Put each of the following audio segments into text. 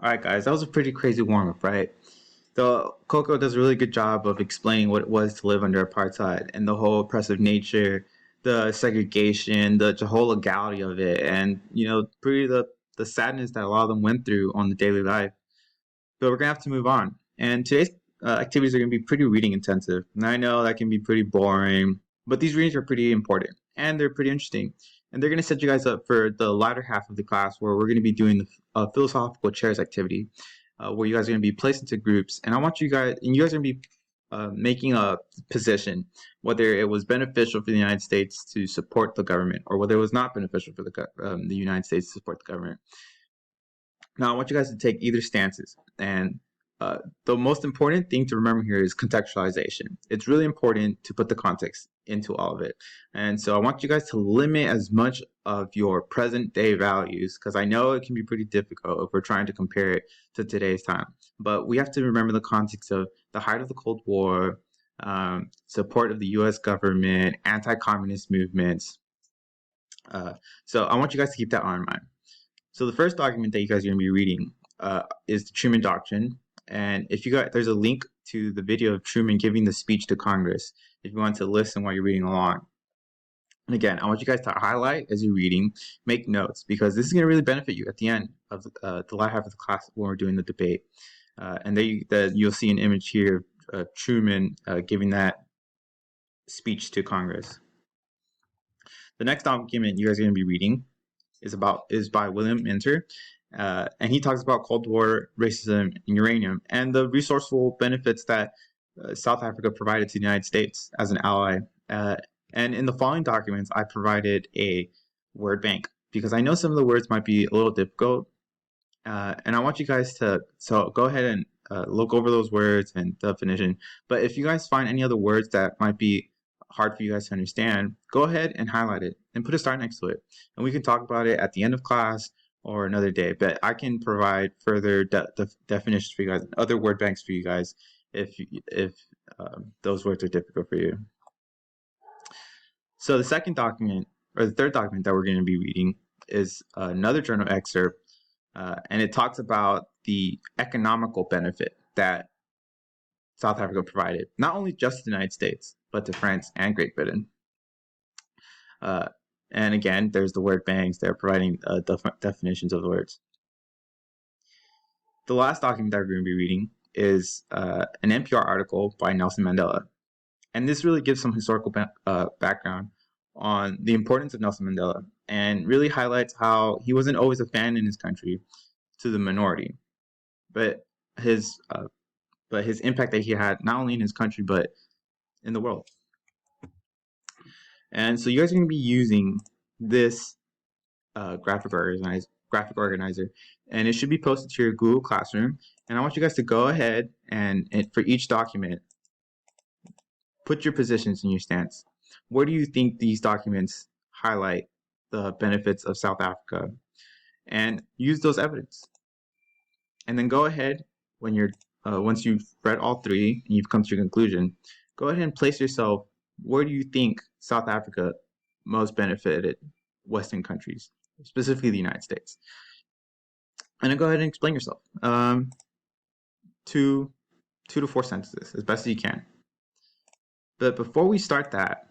All right, guys, that was a pretty crazy warm-up, right? The Coco does a really good job of explaining what it was to live under apartheid and the whole oppressive nature, the segregation, the whole legality of it, and pretty the sadness that a lot of them went through on the daily life. But we're gonna have to move on. And today's activities are gonna be pretty reading intensive. And I know that can be pretty boring, but these readings are pretty important and they're pretty interesting. And they're gonna set you guys up for the latter half of the class where we're gonna be doing the philosophical chairs activity, where you guys are gonna be placed into groups. And I want you guys, and you guys are gonna be making a position, whether it was beneficial for the United States to support the government or whether it was not beneficial for the United States to support the government. Now, I want you guys to take either stances. And the most important thing to remember here is contextualization. It's really important to put the context into all of it. And so I want you guys to limit as much of your present day values, because I know it can be pretty difficult if we're trying to compare it to today's time. But we have to remember the context of the height of the Cold War, support of the US government, anti-communist movements. So I want you guys to keep that on in mind. So the first document that you guys are going to be reading is the Truman Doctrine. And if you got, there's a link to the video of Truman giving the speech to Congress if you want to listen while you're reading along. And again, I want you guys to highlight as you're reading, make notes, because this is going to really benefit you at the end of the latter half of the class when we're doing the debate. And there you'll see an image here of Truman giving that speech to Congress. The next document you guys are going to be reading is by William Minter, and he talks about Cold War racism and uranium and the resourceful benefits that South Africa provided to the United States as an ally. And in the following documents, I provided a word bank because I know some of the words might be a little difficult, and I want you guys to go ahead and look over those words and definition. But if you guys find any other words that might be hard for you guys to understand, go ahead and highlight it and put a star next to it. And we can talk about it at the end of class or another day. But I can provide further definitions for you guys, other word banks for you guys if those words are difficult for you. So the second document, or the third document that we're going to be reading is another journal excerpt, and it talks about the economical benefit that South Africa provided, not only just to the United States, but to France and Great Britain. And again, there's the word banks. They're providing definitions of the words. The last document that we're going to be reading is an NPR article by Nelson Mandela. And this really gives some historical background on the importance of Nelson Mandela and really highlights how he wasn't always a fan in his country to the minority, but his impact that he had not only in his country, but in the world. And so you guys are going to be using this graphic organizer, and it should be posted to your Google Classroom. And I want you guys to go ahead and for each document, put your positions in your stance. Where do you think these documents highlight the benefits of South Africa? And use those evidence. And then go ahead when you're once you've read all three and you've come to your conclusion, go ahead and place yourself. Where do you think South Africa most benefited Western countries, specifically the United States? And then go ahead and explain yourself. 2 to 4 sentences, as best as you can. But before we start that,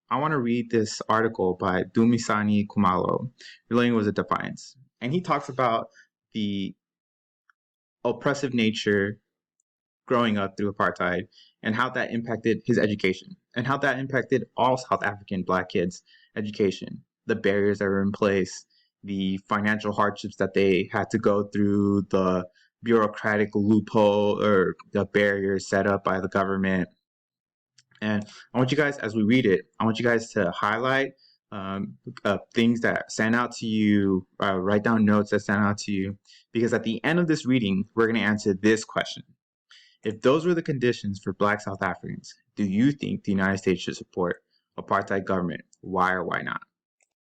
I want to read this article by Dumisani Kumalo, Relating with a Defiance. And he talks about the oppressive nature growing up through apartheid and how that impacted his education and how that impacted all South African Black kids' education, the barriers that were in place, the financial hardships that they had to go through, the bureaucratic loophole or the barriers set up by the government. And I want you guys, as we read it, I want you guys to highlight things that stand out to you, write down notes that stand out to you, because at the end of this reading, we're going to answer this question. If those were the conditions for Black South Africans, do you think the United States should support apartheid government? Why or why not?